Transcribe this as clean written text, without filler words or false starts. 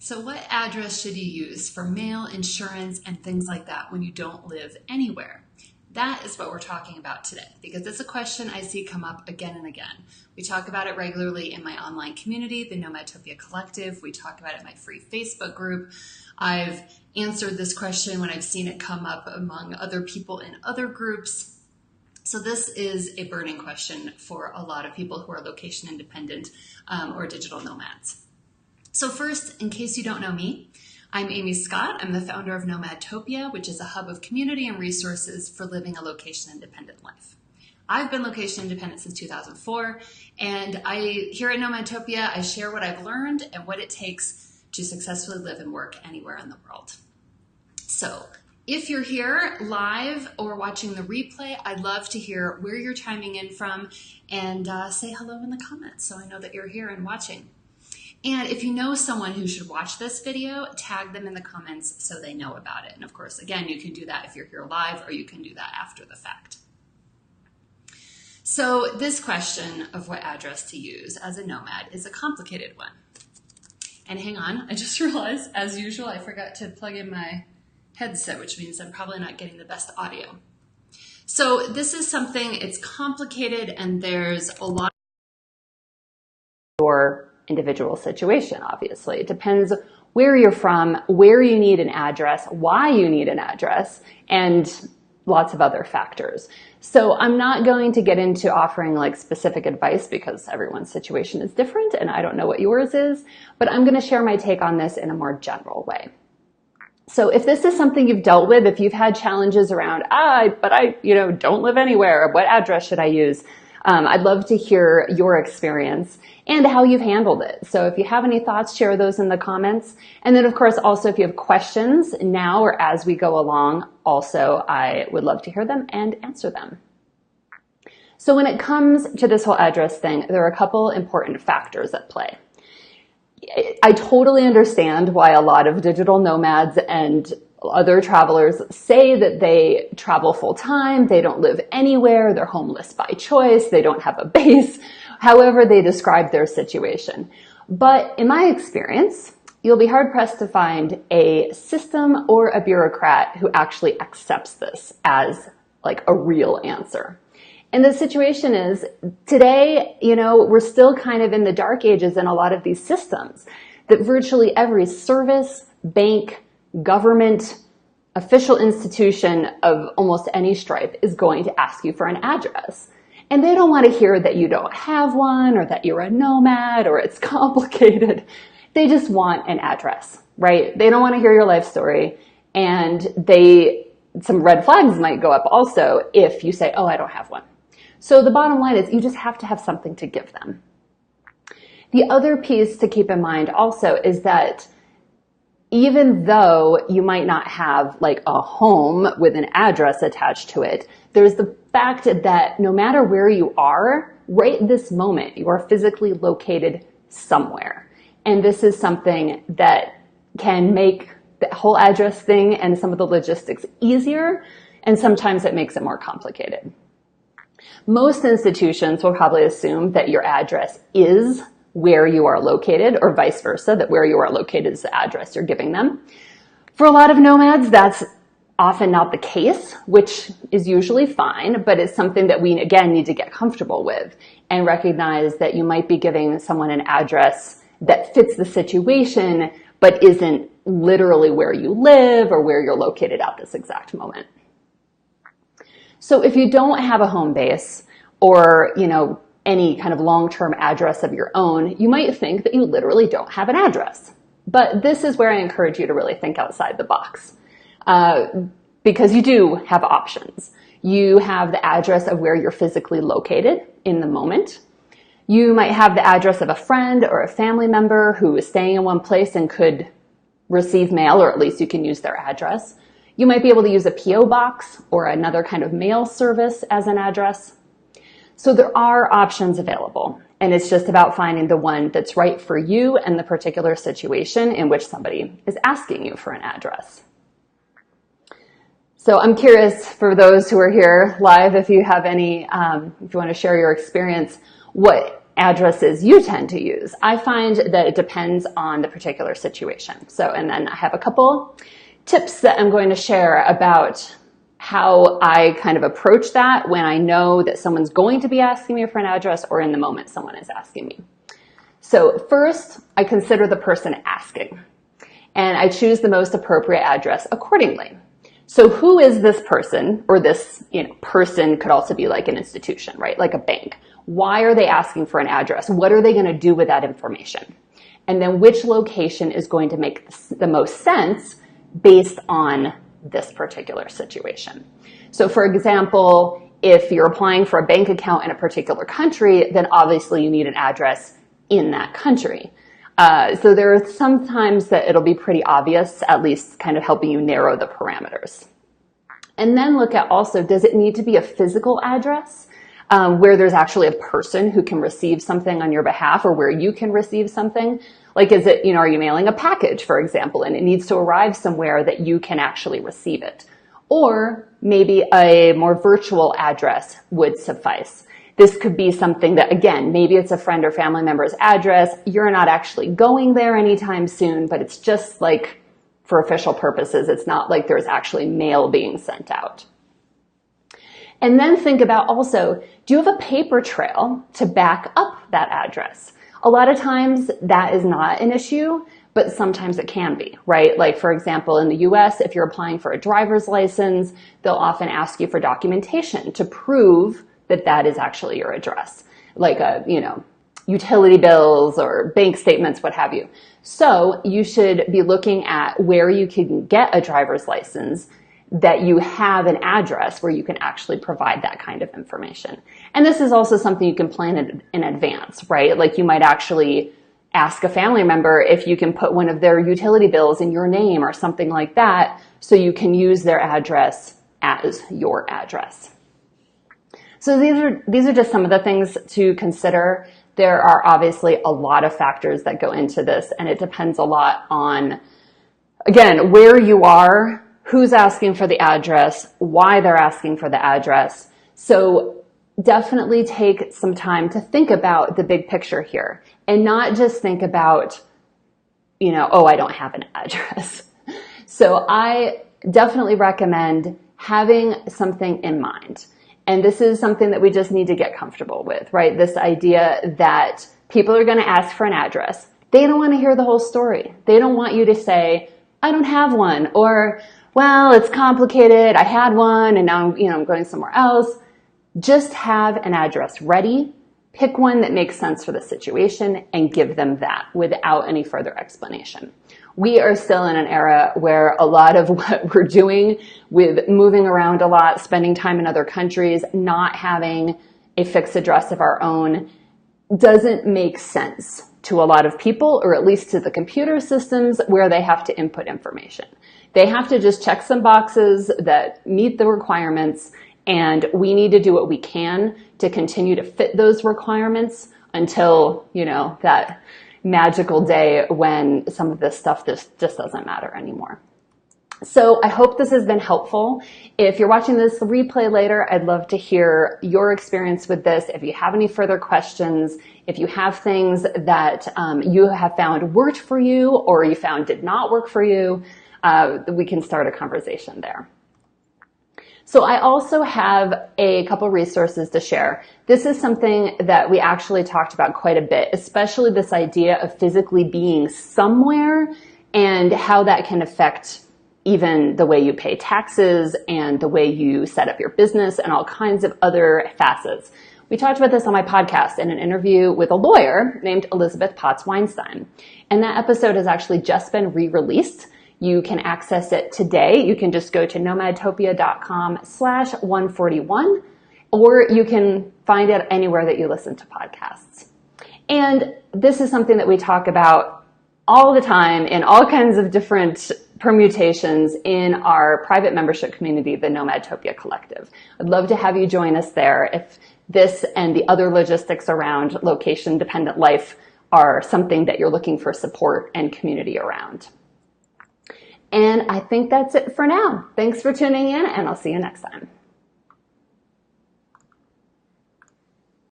So what address should you use for mail, insurance, and things like that when you don't live anywhere? That is what we're talking about today, because it's a question I see come up again and again. We talk about it regularly in my online community, the Nomadtopia Collective. We talk about it in my free Facebook group. I've answered this question when I've seen it come up among other people in other groups. So this is a burning question for a lot of people who are location independent or digital nomads. So first, in case you don't know me, I'm Amy Scott. I'm the founder of Nomadtopia, which is a hub of community and resources for living a location-independent life. I've been location-independent since 2004, and here at Nomadtopia, I share what I've learned and what it takes to successfully live and work anywhere in the world. So if you're here live or watching the replay, I'd love to hear where you're chiming in from and say hello in the comments so I know that you're here and watching. And if you know someone who should watch this video, tag them in the comments so they know about it. And of course, again, you can do that if you're here live, or you can do that after the fact. So this question of what address to use as a nomad is a complicated one. And hang on, I just realized, as usual, I forgot to plug in my headset, which means I'm probably not getting the best audio. So this is something, it's complicated, and there's a lot of your individual situation, obviously. It depends where you're from, where you need an address, why you need an address, and lots of other factors. So I'm not going to get into offering like specific advice because everyone's situation is different and I don't know what yours is, but I'm going to share my take on this in a more general way. So if this is something you've dealt with, if you've had challenges around, but I don't live anywhere, what address should I use? I'd love to hear your experience and how you've handled it. So if you have any thoughts, share those in the comments. And then of course, also if you have questions now or as we go along, also I would love to hear them and answer them. So when it comes to this whole address thing, there are a couple important factors at play. I totally understand why a lot of digital nomads and other travelers say that they travel full time, they don't live anywhere, they're homeless by choice, they don't have a base, however they describe their situation. But in my experience, you'll be hard pressed to find a system or a bureaucrat who actually accepts this as like a real answer. And the situation is today, we're still kind of in the dark ages in a lot of these systems that virtually every service, bank, government, official institution of almost any stripe is going to ask you for an address. And they don't want to hear that you don't have one or that you're a nomad or it's complicated. They just want an address, right? They don't want to hear your life story. And some red flags might go up also if you say, oh, I don't have one. So the bottom line is you just have to have something to give them. The other piece to keep in mind also is that even though you might not have like a home with an address attached to it, there's the fact that no matter where you are, right this moment, you are physically located somewhere. And this is something that can make the whole address thing and some of the logistics easier, and sometimes it makes it more complicated. Most institutions will probably assume that your address is where you are located, or vice versa, that where you are located is the address you're giving them. For a lot of nomads, that's often not the case, which is usually fine, but it's something that we, again, need to get comfortable with and recognize that you might be giving someone an address that fits the situation, but isn't literally where you live or where you're located at this exact moment. So if you don't have a home base or, any kind of long-term address of your own, you might think that you literally don't have an address. But this is where I encourage you to really think outside the box, because you do have options. You have the address of where you're physically located in the moment. You might have the address of a friend or a family member who is staying in one place and could receive mail, or at least you can use their address. You might be able to use a PO box or another kind of mail service as an address. So there are options available, and it's just about finding the one that's right for you and the particular situation in which somebody is asking you for an address. So I'm curious, for those who are here live, if you have any, if you want to share your experience, what addresses you tend to use. I find that it depends on the particular situation. So, and then I have a couple tips that I'm going to share about how I kind of approach that when I know that someone's going to be asking me for an address or in the moment someone is asking me. So first, I consider the person asking, and I choose the most appropriate address accordingly. So who is this person, or this, person could also be like an institution, right? Like a bank. Why are they asking for an address? What are they going to do with that information? And then which location is going to make the most sense based on this particular situation. So for example, if you're applying for a bank account in a particular country, then obviously you need an address in that country. So there are some times that it'll be pretty obvious, at least kind of helping you narrow the parameters. And then look at also, does it need to be a physical address where there's actually a person who can receive something on your behalf, or where you can receive something? Like, is it, are you mailing a package, for example, and it needs to arrive somewhere that you can actually receive it? Or maybe a more virtual address would suffice. This could be something that, again, maybe it's a friend or family member's address. You're not actually going there anytime soon, but it's just like for official purposes. It's not like there's actually mail being sent out. And then think about also, do you have a paper trail to back up that address? A lot of times that is not an issue, but sometimes it can be, right? Like, for example, in the US, if you're applying for a driver's license, they'll often ask you for documentation to prove that that is actually your address, like utility bills or bank statements, what have you. So you should be looking at where you can get a driver's license that you have an address where you can actually provide that kind of information. And this is also something you can plan in advance, right? Like, you might actually ask a family member if you can put one of their utility bills in your name or something like that, so you can use their address as your address. So these are just some of the things to consider. There are obviously a lot of factors that go into this, and it depends a lot on, again, where you are, who's asking for the address, why they're asking for the address. So definitely take some time to think about the big picture here, and not just think about, oh, I don't have an address. So I definitely recommend having something in mind. And this is something that we just need to get comfortable with, right? This idea that people are going to ask for an address. They don't want to hear the whole story. They don't want you to say, I don't have one, or, well, it's complicated. I had one and now I'm going somewhere else. Just have an address ready. Pick one that makes sense for the situation and give them that without any further explanation. We are still in an era where a lot of what we're doing with moving around a lot, spending time in other countries, not having a fixed address of our own doesn't make sense to a lot of people, or at least to the computer systems where they have to input information. They have to just check some boxes that meet the requirements, and we need to do what we can to continue to fit those requirements until, that magical day when some of this stuff just doesn't matter anymore. So I hope this has been helpful. If you're watching this replay later, I'd love to hear your experience with this. If you have any further questions, if you have things that you have found worked for you or you found did not work for you, we can start a conversation there. So I also have a couple resources to share. This is something that we actually talked about quite a bit, especially this idea of physically being somewhere and how that can affect even the way you pay taxes and the way you set up your business and all kinds of other facets. We talked about this on my podcast in an interview with a lawyer named Elizabeth Potts Weinstein. And that episode has actually just been re-released. You can access it today. You can just go to nomadtopia.com/141, or you can find it anywhere that you listen to podcasts. And this is something that we talk about all the time in all kinds of different permutations in our private membership community, the Nomadtopia Collective. I'd love to have you join us there if this and the other logistics around location-dependent life are something that you're looking for support and community around. And I think that's it for now. Thanks for tuning in, and I'll see you next time.